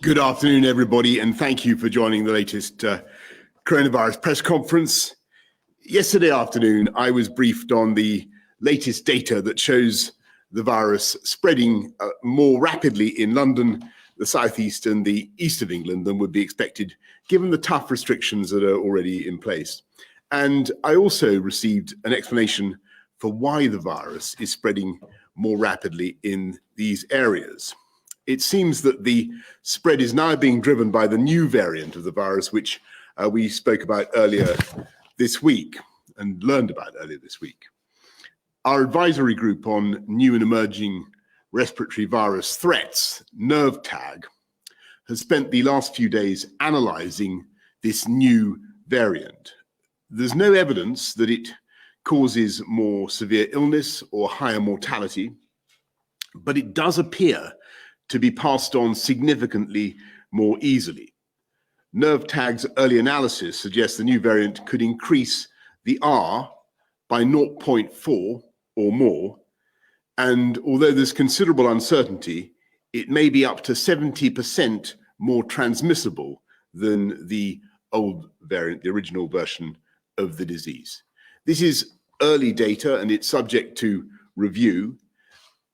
Good afternoon, everybody, and thank you for joining the latest coronavirus press conference. Yesterday afternoon, I was briefed on the latest data that shows the virus spreading more rapidly in London, the southeast and the east of England than would be expected, given the tough restrictions that are already in place. And I also received an explanation for why the virus is spreading more rapidly in these areas. It seems that the spread is now being driven by the new variant of the virus, which we spoke about earlier this week and learned about earlier this week. Our advisory group on new and emerging respiratory virus threats, NERVTAG, has spent the last few days analyzing this new variant. There's no evidence that it causes more severe illness or higher mortality, but it does appear to be passed on significantly more easily. NERVTAG's early analysis suggests the new variant could increase the R by 0.4 or more, and although there's considerable uncertainty, it may be up to 70% more transmissible than the old variant, the original version of the disease. This is early data and it's subject to review,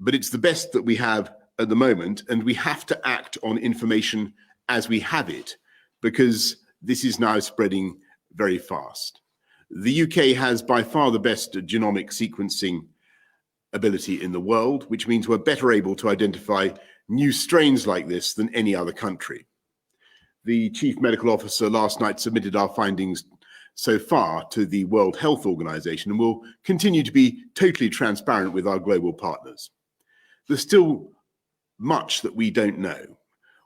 but it's the best that we have at the moment, and we have to act on information as we have it, because this is now spreading very fast. The UK has by far the best genomic sequencing ability in the world, which means we're better able to identify new strains like this than any other country. The Chief Medical Officer last night submitted our findings so far to the World Health Organization, and will continue to be totally transparent with our global partners. There's still much that we don't know.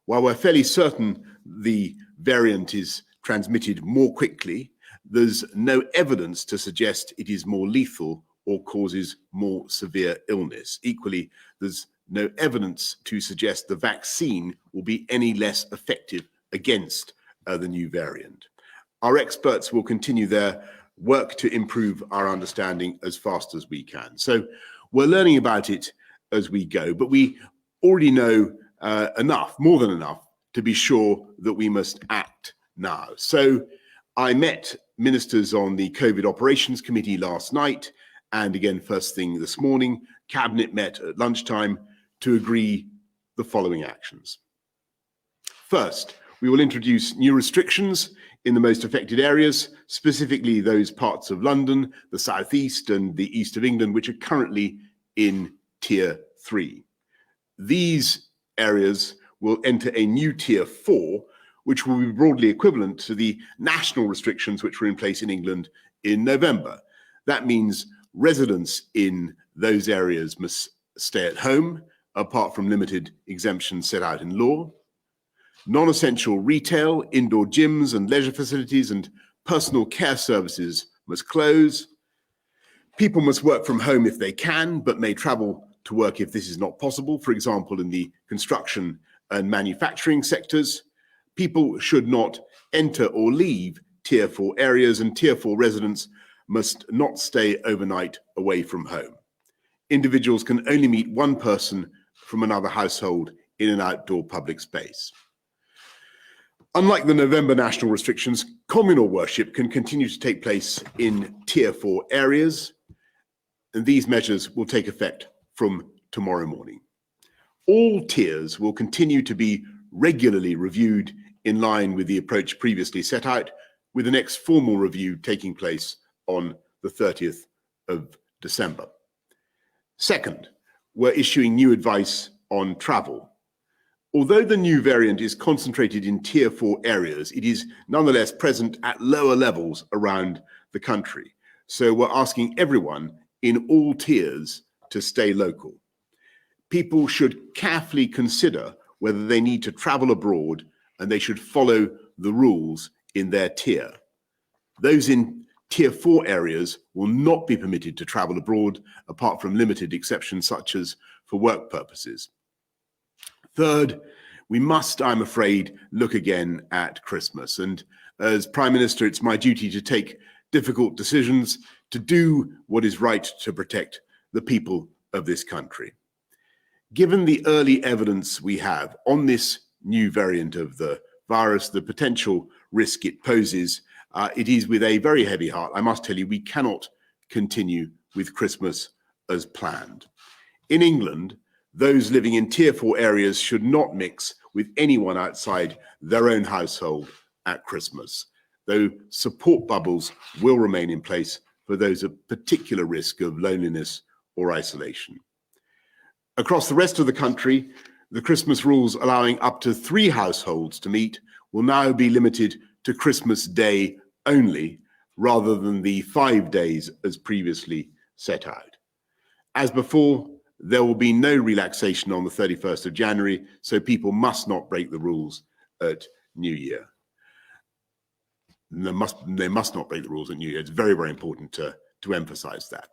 While we're fairly certain the variant is transmitted more quickly, there's no evidence to suggest it is more lethal or causes more severe illness. Equally, there's no evidence to suggest the vaccine will be any less effective against the new variant. Our experts will continue their work to improve our understanding as fast as we can. So we're learning about it as we go, but we already know enough, more than enough, to be sure that we must act now. So I met ministers on the COVID Operations Committee last night, and again first thing this morning. Cabinet met at lunchtime to agree the following actions. First, we will introduce new restrictions in the most affected areas, specifically those parts of London, the southeast and the east of England, which are currently in Tier 3. These areas will enter a new Tier 4, which will be broadly equivalent to the national restrictions which were in place in England in November. That means residents in those areas must stay at home, apart from limited exemptions set out in law. Non-essential retail, indoor gyms and leisure facilities and personal care services must close. People must work from home if they can, but may travel to work if this is not possible, for example, in the construction and manufacturing sectors. People should not enter or leave Tier 4 areas, and Tier 4 residents must not stay overnight away from home. Individuals can only meet one person from another household in an outdoor public space. Unlike the November national restrictions, communal worship can continue to take place in Tier 4 areas, and these measures will take effect from tomorrow morning. All tiers will continue to be regularly reviewed in line with the approach previously set out, with the next formal review taking place on the 30th of December. Second, we're issuing new advice on travel. Although the new variant is concentrated in Tier 4 areas, it is nonetheless present at lower levels around the country. So we're asking everyone in all tiers to stay local. People should carefully consider whether they need to travel abroad, and they should follow the rules in their tier. Those in Tier 4 areas will not be permitted to travel abroad, apart from limited exceptions such as for work purposes. Third, we must, I'm afraid, look again at Christmas. And as Prime Minister, it's my duty to take difficult decisions, to do what is right to protect the people of this country. Given the early evidence we have on this new variant of the virus, the potential risk it poses, it is with a very heavy heart, I must tell you, we cannot continue with Christmas as planned. In England, those living in Tier 4 areas should not mix with anyone outside their own household at Christmas, though support bubbles will remain in place for those at particular risk of loneliness or isolation. Across the rest of the country, the Christmas rules allowing up to 3 households to meet will now be limited to Christmas Day only, rather than the 5 days as previously set out. As before, there will be no relaxation on the 31st of January, so people must not break the rules at New Year. They must not break the rules at New Year. It's very, very important to emphasize that.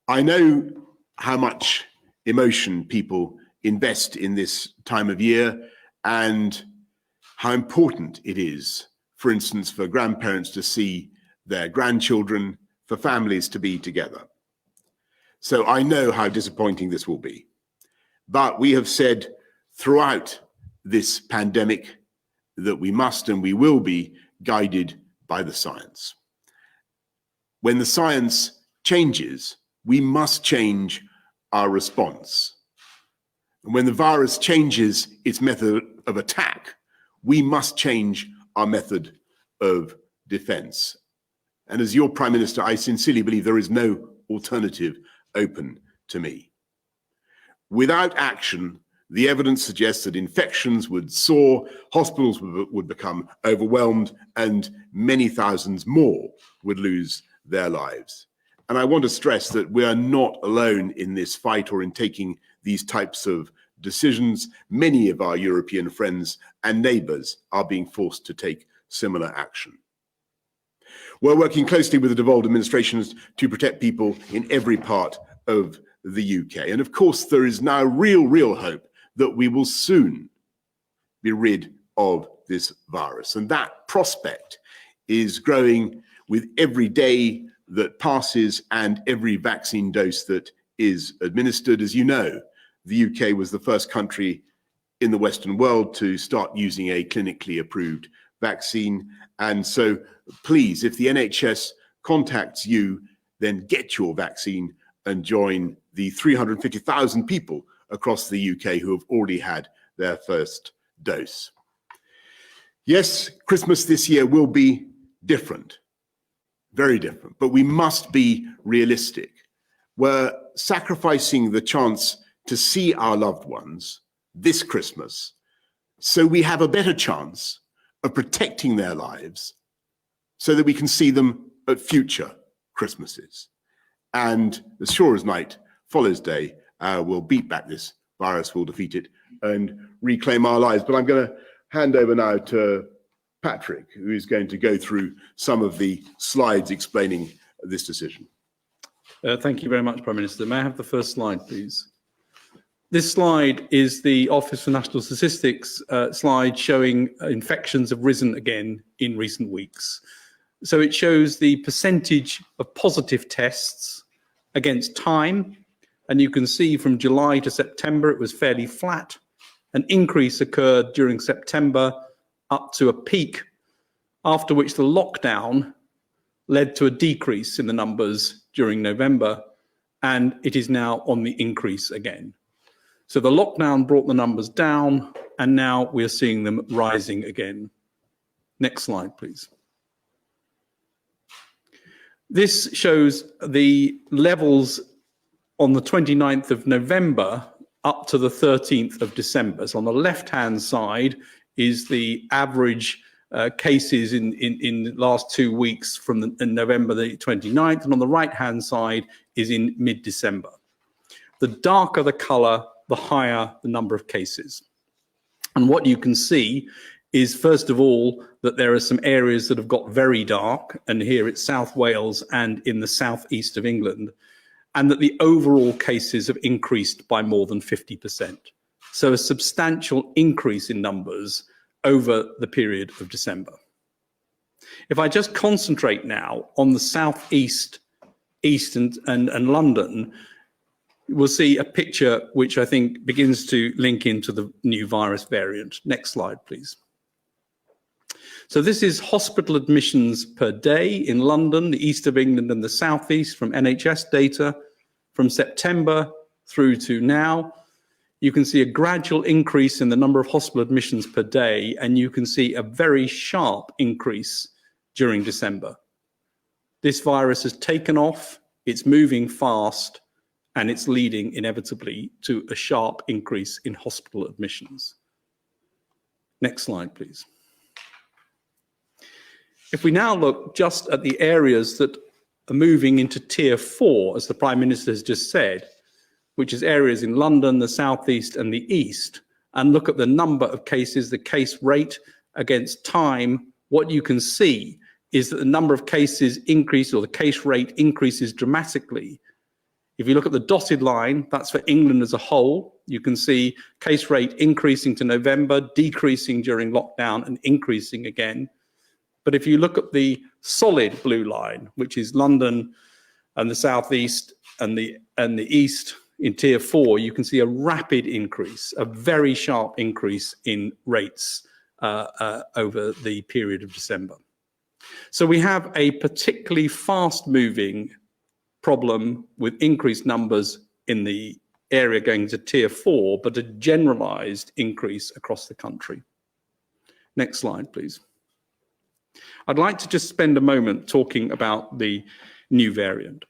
I know how much emotion people invest in this time of year and how important it is, for instance, for grandparents to see their grandchildren, for families to be together. So I know how disappointing this will be. But we have said throughout this pandemic that we must and we will be guided by the science. When the science changes, we must change our response. And when the virus changes its method of attack, we must change our method of defense. And as your Prime Minister, I sincerely believe there is no alternative open to me. Without action, the evidence suggests that infections would soar, hospitals would become overwhelmed, and many thousands more would lose their lives. And I want to stress that we are not alone in this fight or in taking these types of decisions. Many of our European friends and neighbours are being forced to take similar action. We're working closely with the devolved administrations to protect people in every part of the UK. And of course, there is now real hope that we will soon be rid of this virus. And that prospect is growing with every day that passes and every vaccine dose that is administered. As you know, the UK was the first country in the Western world to start using a clinically approved vaccine. And so please, if the NHS contacts you, then get your vaccine and join the 350,000 people across the UK who have already had their first dose. Yes, Christmas this year will be different, very different, but we must be realistic. We're sacrificing the chance to see our loved ones this Christmas so we have a better chance of protecting their lives so that we can see them at future Christmases. And as sure as night follows day, we'll beat back this virus, we'll defeat it and reclaim our lives. But I'm going to hand over now to Patrick, who is going to go through some of the slides explaining this decision. Thank you very much, Prime Minister. May I have the first slide, please? This slide is the Office for National Statistics slide showing infections have risen again in recent weeks. So it shows the percentage of positive tests against time. And you can see from July to September, it was fairly flat. An increase occurred during September up to a peak, after which the lockdown led to a decrease in the numbers during November. And it is now on the increase again. So the lockdown brought the numbers down, and now we're seeing them rising again. Next slide, please. This shows the levels on the 29th of November up to the 13th of December. So on the left-hand side is the average cases in the last 2 weeks in November the 29th, and on the right-hand side is in mid-December. The darker the colour, the higher the number of cases. And what you can see is, first of all, that there are some areas that have got very dark, and here it's South Wales and in the southeast of England, and that the overall cases have increased by more than 50%. So a substantial increase in numbers over the period of December. If I just concentrate now on the southeast, east and London, we'll see a picture which I think begins to link into the new virus variant. Next slide, please. So this is hospital admissions per day in London, the east of England and the southeast from NHS data from September through to now. You can see a gradual increase in the number of hospital admissions per day, and you can see a very sharp increase during December. This virus has taken off, it's moving fast, and it's leading inevitably to a sharp increase in hospital admissions. Next slide, please. If we now look just at the areas that are moving into tier 4, as the Prime Minister has just said, which is areas in London, the southeast and the east, and look at the number of cases, the case rate against time, what you can see is that the number of cases increase, or the case rate increases dramatically. If you look at the dotted line, that's for England as a whole. You can see case rate increasing to November, decreasing during lockdown and increasing again. But if you look at the solid blue line, which is London and the southeast and the east in tier 4, you can see a rapid increase, a very sharp increase in rates over the period of December. So we have a particularly fast-moving problem with increased numbers in the area going to tier 4, but a generalized increase across the country. Next slide, please. I'd like to just spend a moment talking about the new variant.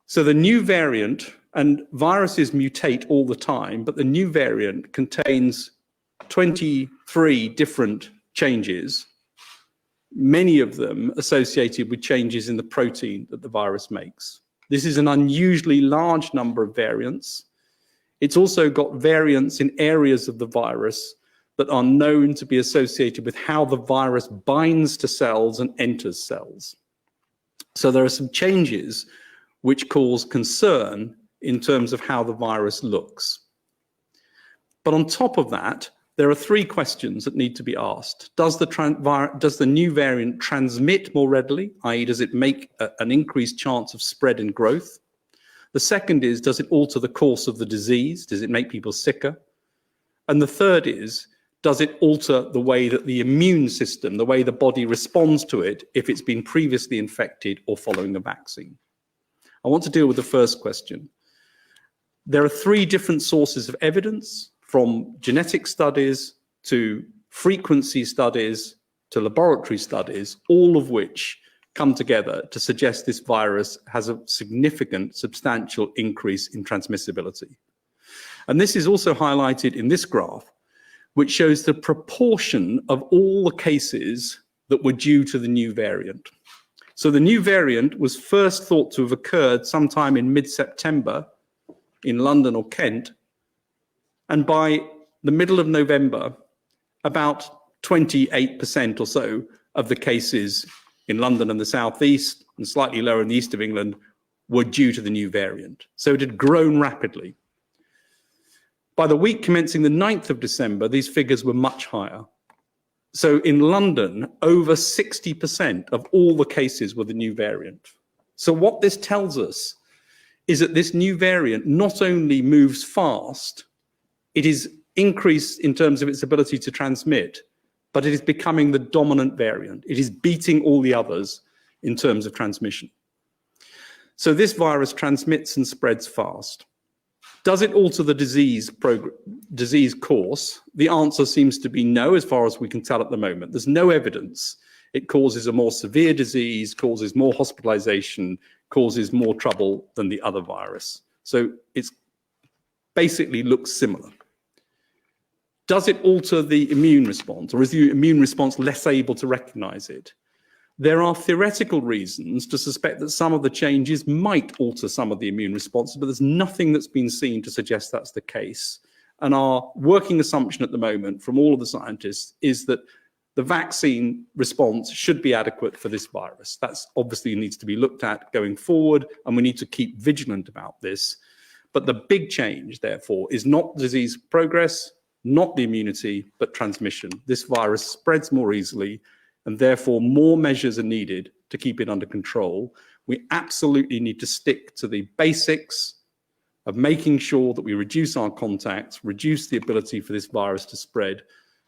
So the new variant, and viruses mutate all the time, but the new variant contains 23 different changes, many of them associated with changes in the protein that the virus makes. This is an unusually large number of variants. It's also got variants in areas of the virus that are known to be associated with how the virus binds to cells and enters cells. So there are some changes which cause concern in terms of how the virus looks. But on top of that, there are 3 questions that need to be asked. Does the new variant transmit more readily, i.e. does it make an increased chance of spread and growth? The second is, does it alter the course of the disease? Does it make people sicker? And the third is, does it alter the way that the immune system, the way the body responds to it if it's been previously infected or following a vaccine? I want to deal with the first question. There are 3 different sources of evidence, from genetic studies to frequency studies to laboratory studies, all of which come together to suggest this virus has a significant, substantial increase in transmissibility. And this is also highlighted in this graph, which shows the proportion of all the cases that were due to the new variant. So the new variant was first thought to have occurred sometime in mid-September in London or Kent, and by the middle of November, about 28% or so of the cases in London and the southeast, and slightly lower in the east of England, were due to the new variant. So it had grown rapidly. By the week commencing the 9th of December, these figures were much higher. So in London, over 60% of all the cases were the new variant. So what this tells us is that this new variant not only moves fast, it is increased in terms of its ability to transmit, but it is becoming the dominant variant. It is beating all the others in terms of transmission. So this virus transmits and spreads fast. Does it alter the disease course? The answer seems to be no, as far as we can tell at the moment. There's no evidence. It causes a more severe disease, causes more hospitalization, causes more trouble than the other virus. So it basically looks similar. Does it alter the immune response, or is the immune response less able to recognize it? There are theoretical reasons to suspect that some of the changes might alter some of the immune response, but there's nothing that's been seen to suggest that's the case. And our working assumption at the moment from all of the scientists is that the vaccine response should be adequate for this virus. That's obviously needs to be looked at going forward, and we need to keep vigilant about this. But the big change, therefore, is not disease progress, not the immunity, but transmission. This virus spreads more easily, and therefore more measures are needed to keep it under control. We absolutely need to stick to the basics of making sure that we reduce our contacts, reduce the ability for this virus to spread.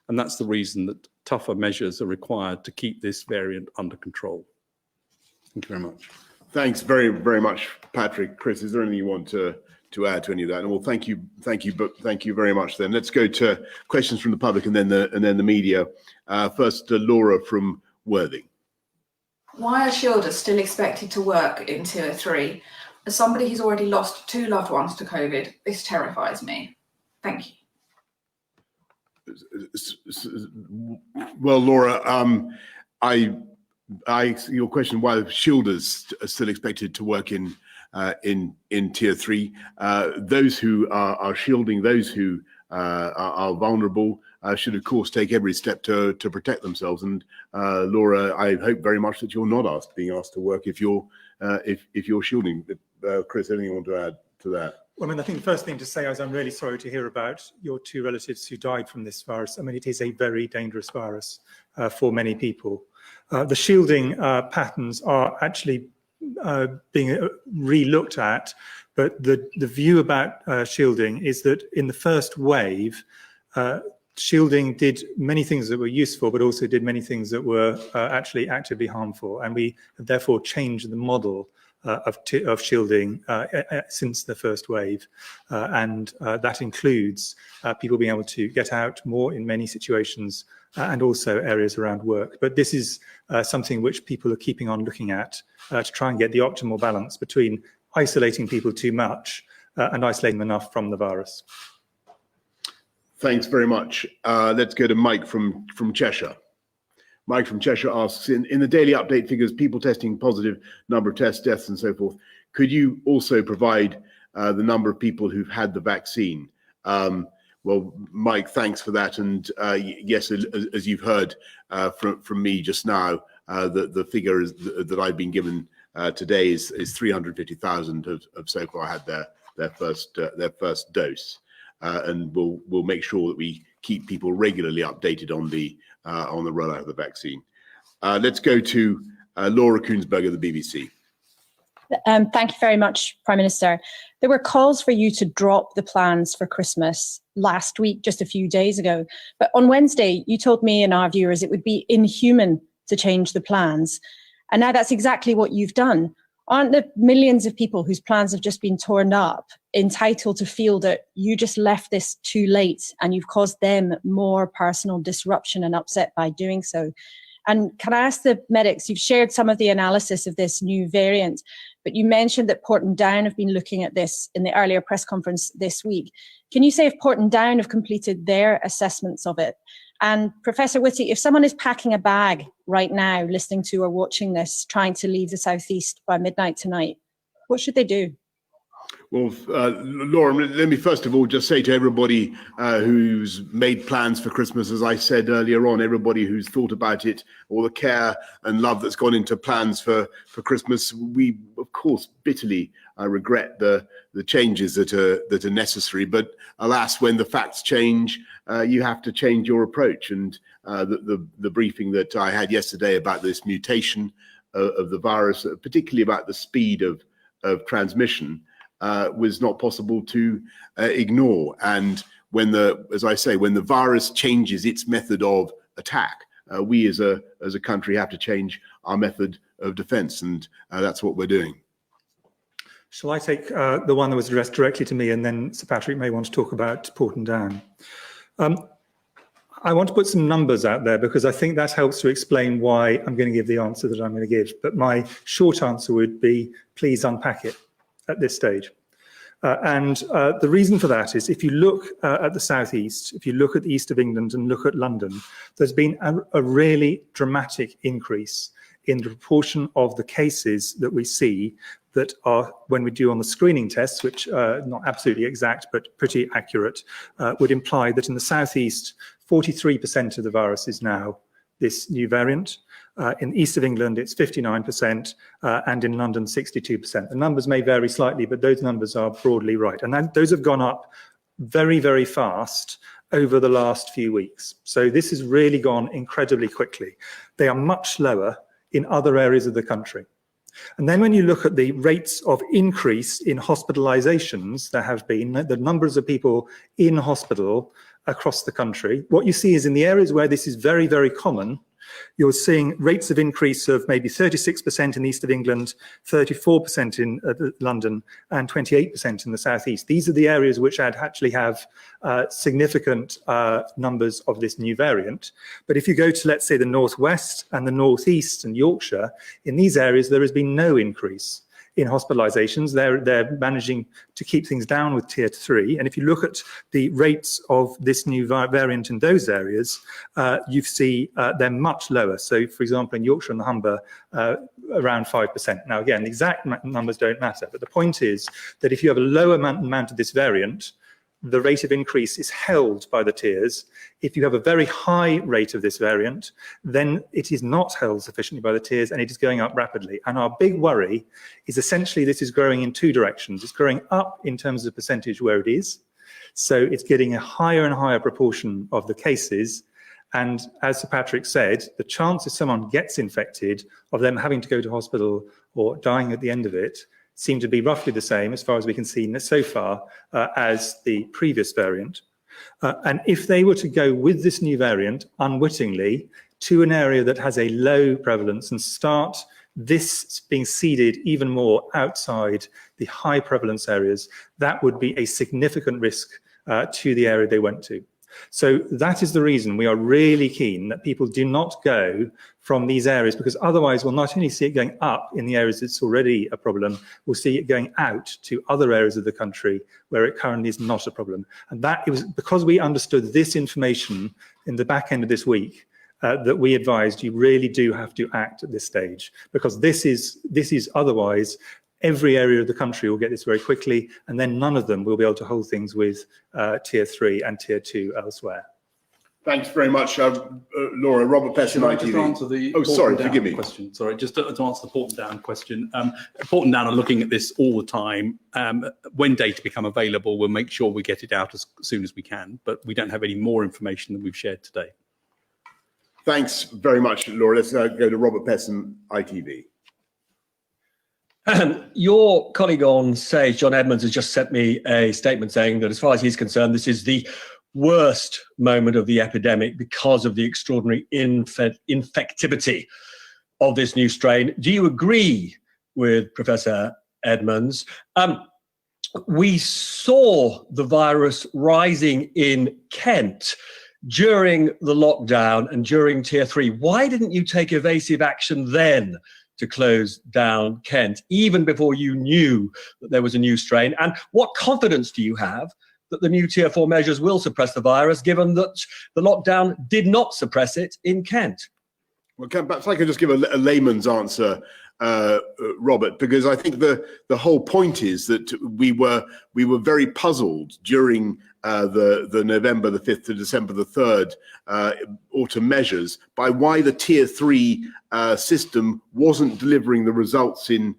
And that's the reason that tougher measures are required to keep this variant under control. Thank you very much. Thanks very, very much, Patrick. Chris, is there anything you want to add to any of that? And well, thank you very much. Then let's go to questions from the public and then the media. First, Laura from Worthing. Why are shielders still expected to work in Tier 3? As somebody who's already lost 2 loved ones to COVID, this terrifies me. Thank you. Well, Laura, your question why shielders are still expected to work in Tier 3. Those who are shielding, those who are vulnerable, should of course take every step to protect themselves. And Laura, I hope very much that you're not being asked to work if you're shielding. Chris, anything you want to add to that? Well, I mean, I think the first thing to say is I'm really sorry to hear about your 2 relatives who died from this virus. I mean, it is a very dangerous virus for many people. The shielding patterns are actually being re-looked at, but the view about shielding is that in the first wave, shielding did many things that were useful, but also did many things that were actually actively harmful. And we have therefore changed the model of shielding since the first wave. And that includes people being able to get out more in many situations and also areas around work. But this is something which people are keeping on looking at to try and get the optimal balance between isolating people too much and isolating them enough from the virus. Thanks very much. Let's go to Mike from Cheshire. Mike from Cheshire asks, in the daily update figures, people testing positive, number of tests, deaths, and so forth, could you also provide the number of people who've had the vaccine? Well, Mike, thanks for that. And yes, as you've heard from me just now, the figure that I've been given today is 350,000 have so far had their first dose. And we'll make sure that we keep people regularly updated on the rollout of the vaccine. Let's go to Laura Koonsberg of the BBC. Thank you very much, Prime Minister. There were calls for you to drop the plans for Christmas last week, just a few days ago. But on Wednesday, you told me and our viewers it would be inhuman to change the plans. And now that's exactly what you've done. Aren't the millions of people whose plans have just been torn up entitled to feel that you just left this too late and you've caused them more personal disruption and upset by doing so? And can I ask the medics, you've shared some of the analysis of this new variant, but you mentioned that Porton-Down have been looking at this in the earlier press conference this week. Can you say if Porton-Down have completed their assessments of it? And Professor Whitty, if someone is packing a bag right now, listening to or watching this, trying to leave the Southeast by midnight tonight, what should they do? Well, Laura, let me first of all just say to everybody who's made plans for Christmas, as I said earlier on, everybody who's thought about it, all the care and love that's gone into plans for Christmas, we, of course, bitterly regret the changes that are necessary. But alas, when the facts change, you have to change your approach. And the briefing that I had yesterday about this mutation of the virus, particularly about the speed of transmission, was not possible to ignore. And when as I say, when the virus changes its method of attack, we as a country have to change our method of defense, and that's what we're doing. Shall I take the one that was addressed directly to me, and then Sir Patrick may want to talk about Porton-Down? I want to put some numbers out there because I think that helps to explain why I'm going to give the answer that I'm going to give. But my short answer would be, please unpack it at this stage. And the reason for that is if you look at the southeast, if you look at the east of England and look at London, there's been a really dramatic increase in the proportion of the cases that we see that are, when we do on the screening tests, which are not absolutely exact but pretty accurate, would imply that in the southeast, 43% of the virus is now this new variant. In the east of England, it's 59%, and in London, 62%. The numbers may vary slightly, but those numbers are broadly right. And those have gone up very, very fast over the last few weeks. So this has really gone incredibly quickly. They are much lower in other areas of the country. And then when you look at the rates of increase in hospitalizations, there have been the numbers of people in hospital across the country. What you see is in the areas where this is very, very common, you're seeing rates of increase of maybe 36% in the east of England, 34% in London, and 28% in the southeast. These are the areas which actually have significant numbers of this new variant. But if you go to, let's say, the northwest and the northeast and Yorkshire, in these areas there has been no increase in hospitalizations. They're managing to keep things down with tier 3. And if you look at the rates of this new variant in those areas, you see they're much lower. So, for example, in Yorkshire and the Humber, around 5%. Now, again, the exact numbers don't matter. But the point is that if you have a lower amount of this variant, the rate of increase is held by the tiers. If you have a very high rate of this variant, then it is not held sufficiently by the tiers and it is going up rapidly. And our big worry is essentially this is growing in two directions. It's growing up in terms of percentage where it is. So it's getting a higher and higher proportion of the cases. And as Sir Patrick said, the chance if someone gets infected of them having to go to hospital or dying at the end of it seem to be roughly the same, as far as we can see so far, as the previous variant. And if they were to go with this new variant unwittingly to an area that has a low prevalence and start this being seeded even more outside the high prevalence areas, that would be a significant risk to the area they went to. So that is the reason we are really keen that people do not go from these areas, because otherwise we'll not only see it going up in the areas it's already a problem, we'll see it going out to other areas of the country where it currently is not a problem. And that it was because we understood this information in the back end of this week that we advised you really do have to act at this stage, because this is otherwise every area of the country will get this very quickly, and then none of them will be able to hold things with tier 3 and tier 2 elsewhere. Thanks very much, Laura. Robert Pesson, Should I just ITV. answer the Forgive me. question? Sorry, just to answer the Porton Down question. Porton Down are looking at this all the time. When data become available, we'll make sure we get it out as soon as we can, but we don't have any more information than we've shared today. Thanks very much, Laura. Let's go to Robert Pesson, ITV. Your colleague on Sage, John Edmonds, has just sent me a statement saying that as far as he's concerned, this is the worst moment of the epidemic because of the extraordinary infectivity of this new strain. Do you agree with Professor Edmonds? We saw the virus rising in Kent during the lockdown and during tier 3. Why didn't you take evasive action then to close down Kent, even before you knew that there was a new strain? And what confidence do you have that the new tier 4 measures will suppress the virus, given that the lockdown did not suppress it in Kent? Well, perhaps I could just give a layman's answer, Robert, because I think the whole point is that we were very puzzled during the November the 5th to December the 3rd autumn measures by why the tier 3 system wasn't delivering the results in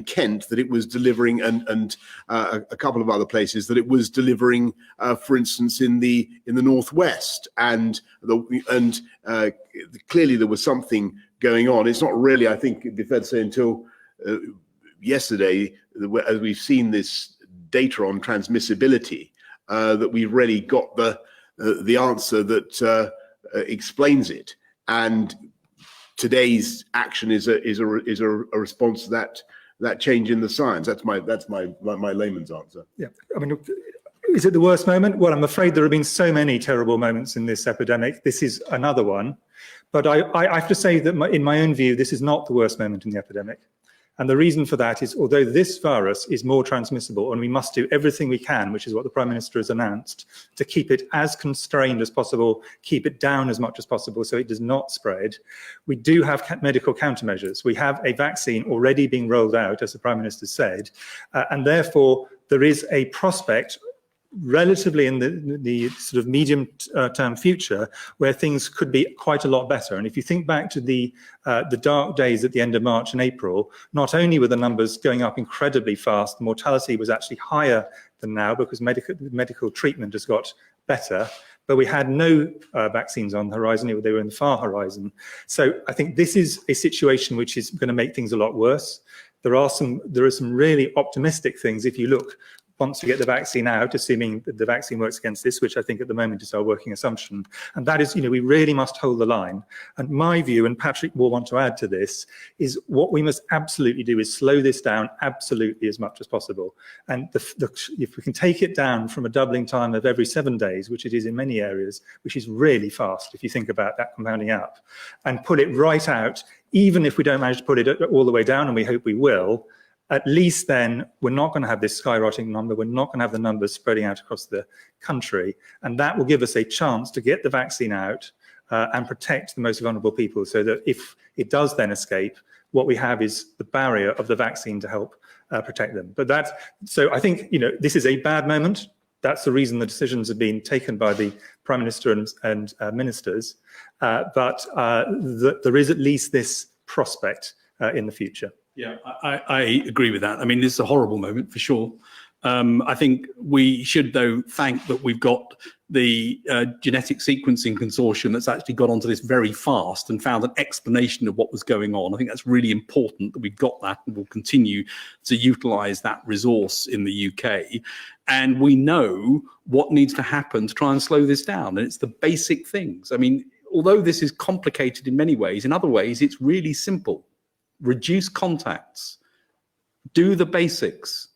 Kent that it was delivering, and a couple of other places that it was delivering, for instance, in the northwest, and clearly there was something going on. It's not really, I think, it'd be fair to say, until yesterday, as we've seen this data on transmissibility, that we've really got the answer that explains it. And today's action is a response to that change in the science. That's my layman's answer. Yeah, I mean, is it the worst moment? Well, I'm afraid there have been so many terrible moments in this epidemic. This is another one. But I have to say that in my own view, this is not the worst moment in the epidemic. And the reason for that is, although this virus is more transmissible and we must do everything we can, which is what the Prime Minister has announced, to keep it as constrained as possible, keep it down as much as possible so it does not spread, we do have medical countermeasures. We have a vaccine already being rolled out, as the Prime Minister said, and therefore there is a prospect relatively in the sort of medium term future where things could be quite a lot better. And if you think back to the dark days at the end of March and April, not only were the numbers going up incredibly fast, mortality was actually higher than now because medical treatment has got better, but we had no vaccines on the horizon. They were in the far horizon. So I think this is a situation which is going to make things a lot worse. There are some really optimistic things if you look. Once we get the vaccine out, assuming that the vaccine works against this, which I think at the moment is our working assumption. And that is, we really must hold the line. And my view, and Patrick will want to add to this, is what we must absolutely do is slow this down absolutely as much as possible. And if we can take it down from a doubling time of every 7 days, which it is in many areas, which is really fast if you think about that compounding up, and put it right out, even if we don't manage to put it all the way down, and we hope we will, at least then we're not going to have this skyrocketing number. We're not going to have the numbers spreading out across the country. And that will give us a chance to get the vaccine out and protect the most vulnerable people, so that if it does then escape, what we have is the barrier of the vaccine to help protect them. So I think, this is a bad moment. That's the reason the decisions have been taken by the Prime Minister and ministers. But there is at least this prospect in the future. Yeah, I agree with that. I mean, this is a horrible moment for sure. I think we should, though, thank that we've got the genetic sequencing consortium that's actually got onto this very fast and found an explanation of what was going on. I think that's really important that we've got that, and we'll continue to utilise that resource in the UK. And we know what needs to happen to try and slow this down. And it's the basic things. I mean, although this is complicated in many ways, in other ways, it's really simple. Reduce contacts, do the basics,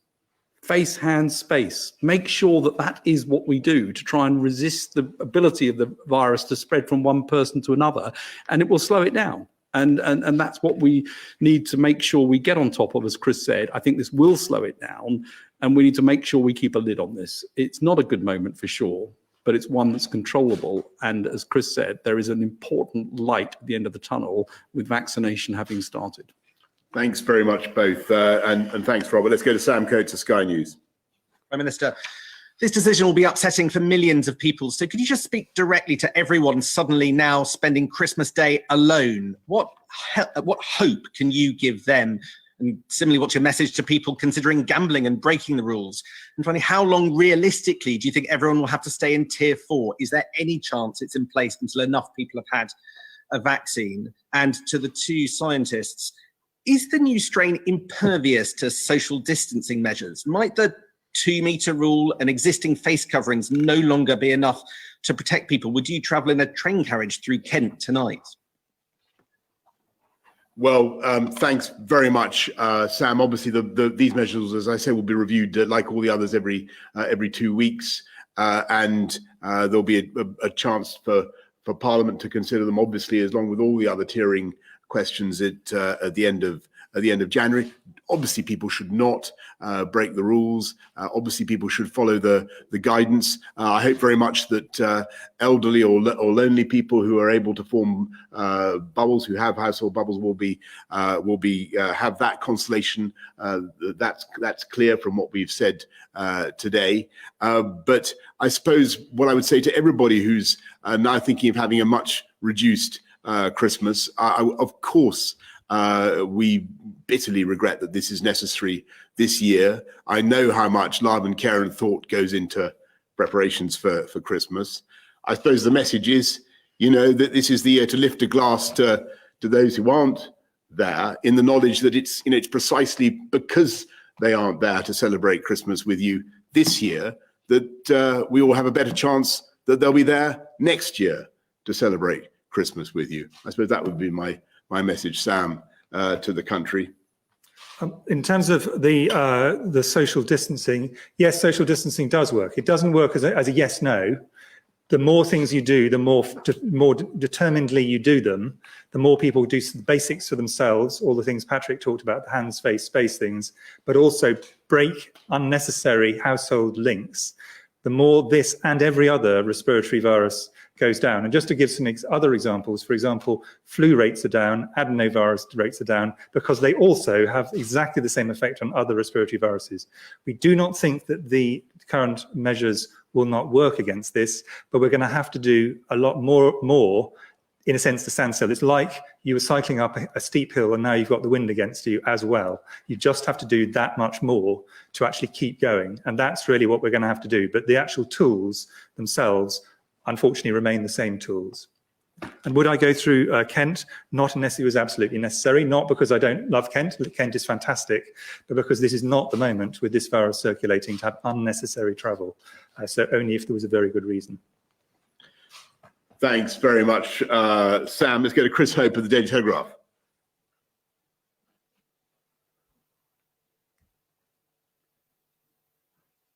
face, hands, space. Make sure that that is what we do to try and resist the ability of the virus to spread from one person to another, and it will slow it down. And that's what we need to make sure we get on top of, as Chris said. I think this will slow it down, and we need to make sure we keep a lid on this. It's not a good moment for sure, but it's one that's controllable. And as Chris said, there is an important light at the end of the tunnel with vaccination having started. Thanks very much, both. And thanks, Robert. Let's go to Sam Coates of Sky News. Prime Minister, this decision will be upsetting for millions of people. So could you just speak directly to everyone suddenly now spending Christmas Day alone? What hope can you give them? And similarly, what's your message to people considering gambling and breaking the rules? And finally, how long realistically do you think everyone will have to stay in tier 4? Is there any chance it's in place until enough people have had a vaccine? And to the two scientists, is the new strain impervious to social distancing measures? Might the 2-meter rule and existing face coverings no longer be enough to protect people? Would you travel in a train carriage through Kent tonight? Well, thanks very much, Sam. Obviously, these measures, as I say, will be reviewed like all the others every 2 weeks, and there'll be a chance for Parliament to consider them, obviously, along with all the other tiering questions at the end of January. Obviously, people should not break the rules. Obviously, people should follow the guidance. I hope very much that elderly or lonely people who are able to form bubbles, who have household bubbles, will have that consolation. That's clear from what we've said today. But I suppose what I would say to everybody who's now thinking of having a much reduced Christmas, of course, we bitterly regret that this is necessary this year. I know how much love and care and thought goes into preparations for Christmas. I suppose the message is, that this is the year to lift a glass to those who aren't there, in the knowledge that it's precisely because they aren't there to celebrate Christmas with you this year that we all have a better chance that they'll be there next year to celebrate Christmas with you. I suppose that would be my message, Sam, to the country. In terms of the social distancing, yes, social distancing does work. It doesn't work as a yes/no. The more things you do, the more determinedly you do them, the more people do the basics for themselves, all the things Patrick talked about, the hands, face, space things, but also break unnecessary household links, the more this and every other respiratory virus goes down. And just to give some other examples, for example, flu rates are down, adenovirus rates are down, because they also have exactly the same effect on other respiratory viruses. We do not think that the current measures will not work against this, but we're going to have to do a lot more in a sense to stand still. It's like you were cycling up a steep hill and now you've got the wind against you as well. You just have to do that much more to actually keep going. And that's really what we're going to have to do. But the actual tools themselves unfortunately remain the same tools. And would I go through Kent? Not unless it was absolutely necessary, not because I don't love Kent. Kent is fantastic, but because this is not the moment with this virus circulating to have unnecessary travel. So only if there was a very good reason. Thanks very much, Sam. Let's go to Chris Hope of the Daily Telegraph.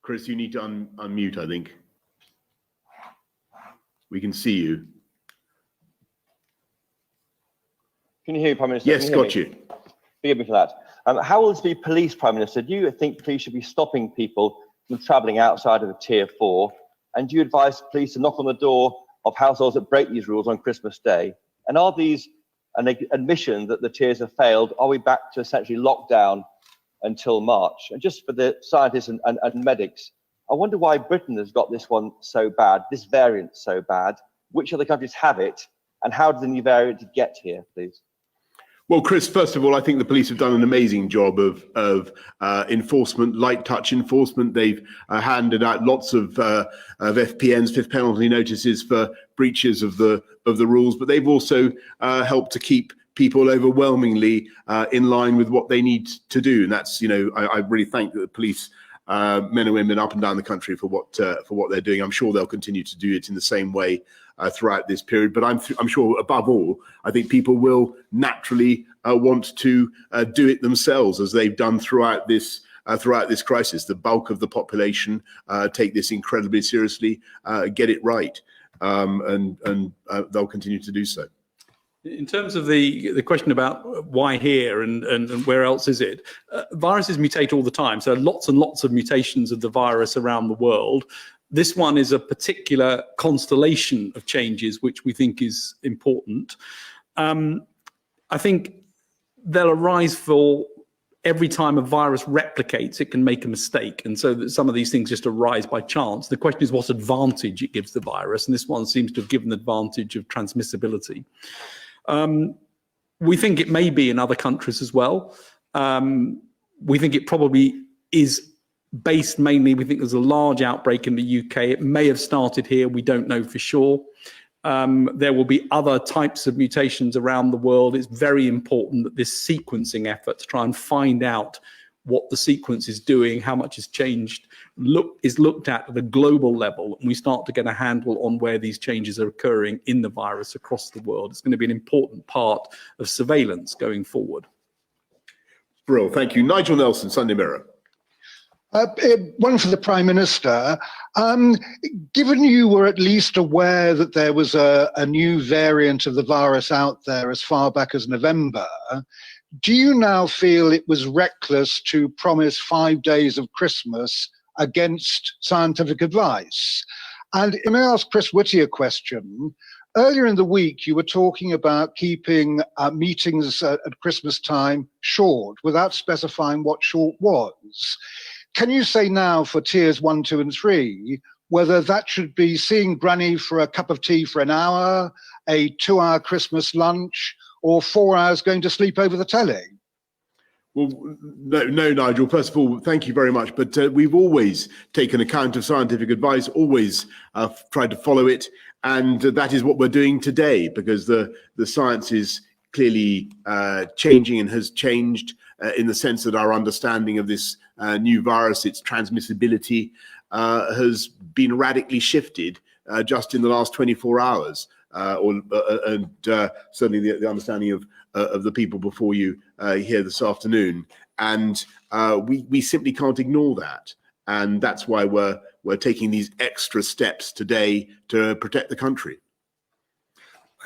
Chris, you need to unmute, I think. We can see you. Can you hear me, Prime Minister? Yes, got you. Forgive me for that. How will this be policed, Prime Minister? Do you think police should be stopping people from travelling outside of the Tier 4? And do you advise police to knock on the door of households that break these rules on Christmas Day? And are these an admission that the tiers have failed? Are we back to essentially lockdown until March? And just for the scientists and medics, I wonder why Britain has got this one so bad, this variant so bad. Which other countries have it? And how did the new variant get here, please? Well, Chris, first of all, I think the police have done an amazing job of enforcement, light touch enforcement. They've handed out lots of FPNs, fifth penalty notices, for breaches of the rules, but they've also helped to keep people overwhelmingly in line with what they need to do. And that's, I really thank the police, men and women up and down the country for what they're doing. I'm sure they'll continue to do it in the same way throughout this period. But I'm sure, above all, I think people will naturally want to do it themselves, as they've done throughout this crisis. The bulk of the population take this incredibly seriously, get it right, and they'll continue to do so. In terms of the question about why here and where else is it, viruses mutate all the time. So lots and lots of mutations of the virus around the world. This one is a particular constellation of changes, which we think is important. I think they'll arise for every time a virus replicates, it can make a mistake. And so that some of these things just arise by chance. The question is what advantage it gives the virus. And this one seems to have given the advantage of transmissibility. We think it may be in other countries as well. We think it probably is based mainly, we think there's a large outbreak in the UK. It may have started here, we don't know for sure. There will be other types of mutations around the world. It's very important that this sequencing effort to try and find out what the sequence is doing, how much has changed, is looked at a global level, and we start to get a handle on where these changes are occurring in the virus across the world. It's going to be an important part of surveillance going forward. Brill, thank you. Nigel Nelson, Sunday Mirror. One for the Prime Minister. Given you were at least aware that there was a new variant of the virus out there as far back as November, do you now feel it was reckless to promise 5 days of Christmas against scientific advice? And may I ask Chris Whitty a question? Earlier in the week, you were talking about keeping meetings at Christmas time short without specifying what short was. Can you say now for tiers 1, 2 and 3, whether that should be seeing Granny for a cup of tea for an hour, a 2-hour Christmas lunch, or 4 hours going to sleep over the telly? Well, no, Nigel, first of all, thank you very much. But we've always taken account of scientific advice, always tried to follow it. And that is what we're doing today, because the science is clearly changing and has changed in the sense that our understanding of this new virus, its transmissibility, has been radically shifted just in the last 24 hours. And certainly the understanding of the people before you here this afternoon. And we simply can't ignore that. And that's why we're taking these extra steps today to protect the country.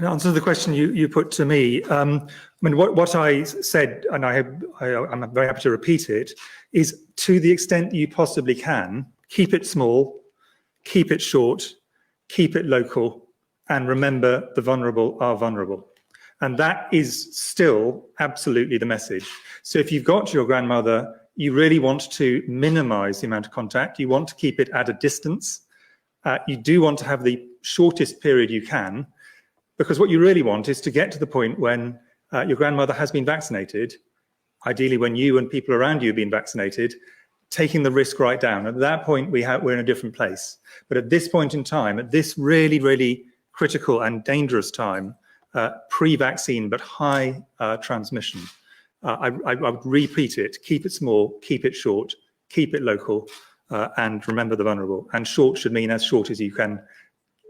In answer to the question you put to me, I mean, what I said, and I'm very happy to repeat it, is to the extent you possibly can, keep it small, keep it short, keep it local, and remember the vulnerable are vulnerable. And that is still absolutely the message. So if you've got your grandmother, you really want to minimize the amount of contact. You want to keep it at a distance. You do want to have the shortest period you can, because what you really want is to get to the point when your grandmother has been vaccinated, ideally when you and people around you have been vaccinated, taking the risk right down. At that point, we're in a different place. But at this point in time, at this really, really critical and dangerous time, pre-vaccine but high transmission, I would repeat it: keep it small, keep it short, keep it local, and remember the vulnerable. And short should mean as short as you can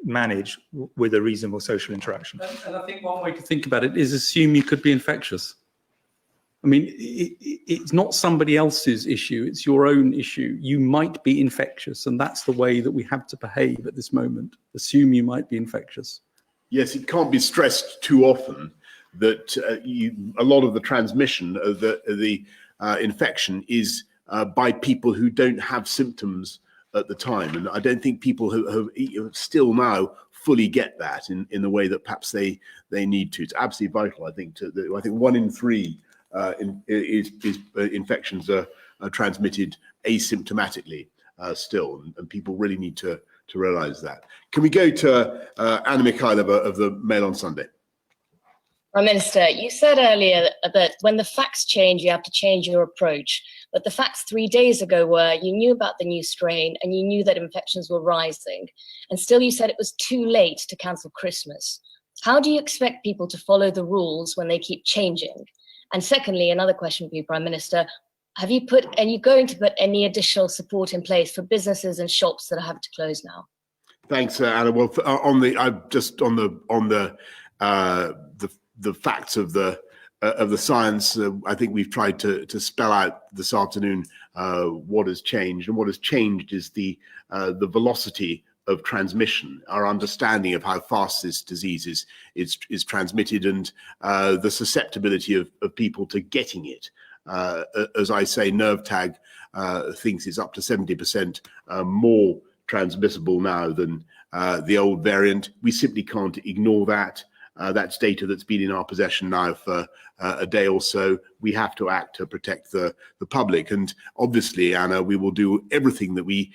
manage with a reasonable social interaction. And I think one way to think about it is assume you could be infectious. I mean, it's not somebody else's issue, it's your own issue. You might be infectious, and that's the way that we have to behave at this moment. Assume you might be infectious. Yes, it can't be stressed too often that a lot of the transmission of the infection is by people who don't have symptoms at the time. And I don't think people who still now fully get that in the way that perhaps they need to. It's absolutely vital, I think. I think 1 in 3 infections are transmitted asymptomatically still, and people really need to realise that. Can we go to Anna Mikhailova of the Mail on Sunday? Prime Minister, you said earlier that when the facts change, you have to change your approach. But the facts 3 days ago were you knew about the new strain and you knew that infections were rising. And still you said it was too late to cancel Christmas. How do you expect people to follow the rules when they keep changing? And secondly, another question for you, Prime Minister, are you going to put any additional support in place for businesses and shops that are having to close now? Thanks, Anna. Well, on the facts of the science, I think we've tried to spell out this afternoon what has changed, and what has changed is the velocity of transmission, our understanding of how fast this disease is transmitted, and the susceptibility of people to getting it. As I say, NervTag thinks it's up to 70% more transmissible now than the old variant. We simply can't ignore that. That's data that's been in our possession now for a day or so. We have to act to protect the public. And obviously, Anna, we will do everything that we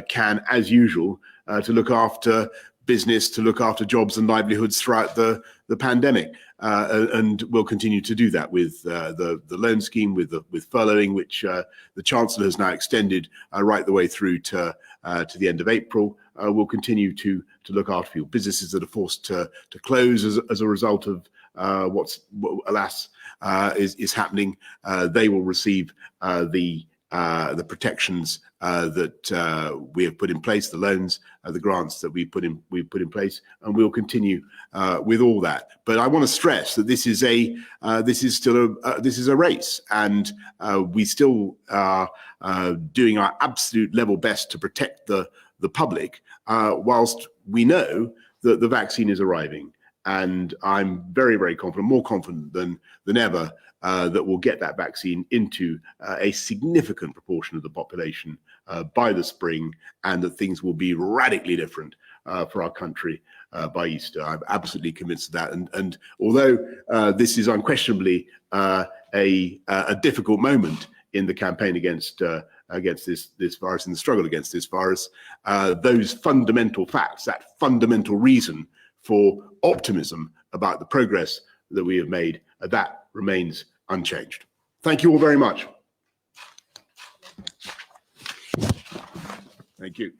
can, as usual, to look after business, to look after jobs and livelihoods throughout the pandemic. And we'll continue to do that with the loan scheme, with furloughing, which the Chancellor has now extended right the way through to the end of April. We'll continue to look after people. Businesses that are forced to close as a result of what alas is happening, they will receive the protections that we have put in place, the loans, the grants that we've put in place, and we'll continue with all that. But I want to stress that this is a race, and we still are doing our absolute level best to protect the public, whilst we know that the vaccine is arriving. And I'm very, very confident, more confident than ever, that we'll get that vaccine into a significant proportion of the population by the spring, and that things will be radically different for our country by Easter. I'm absolutely convinced of that. And although this is unquestionably a difficult moment in the campaign against this virus, in the struggle against this virus, those fundamental facts, that fundamental reason for optimism about the progress that we have made, that remains unchanged. Thank you all very much. Thank you.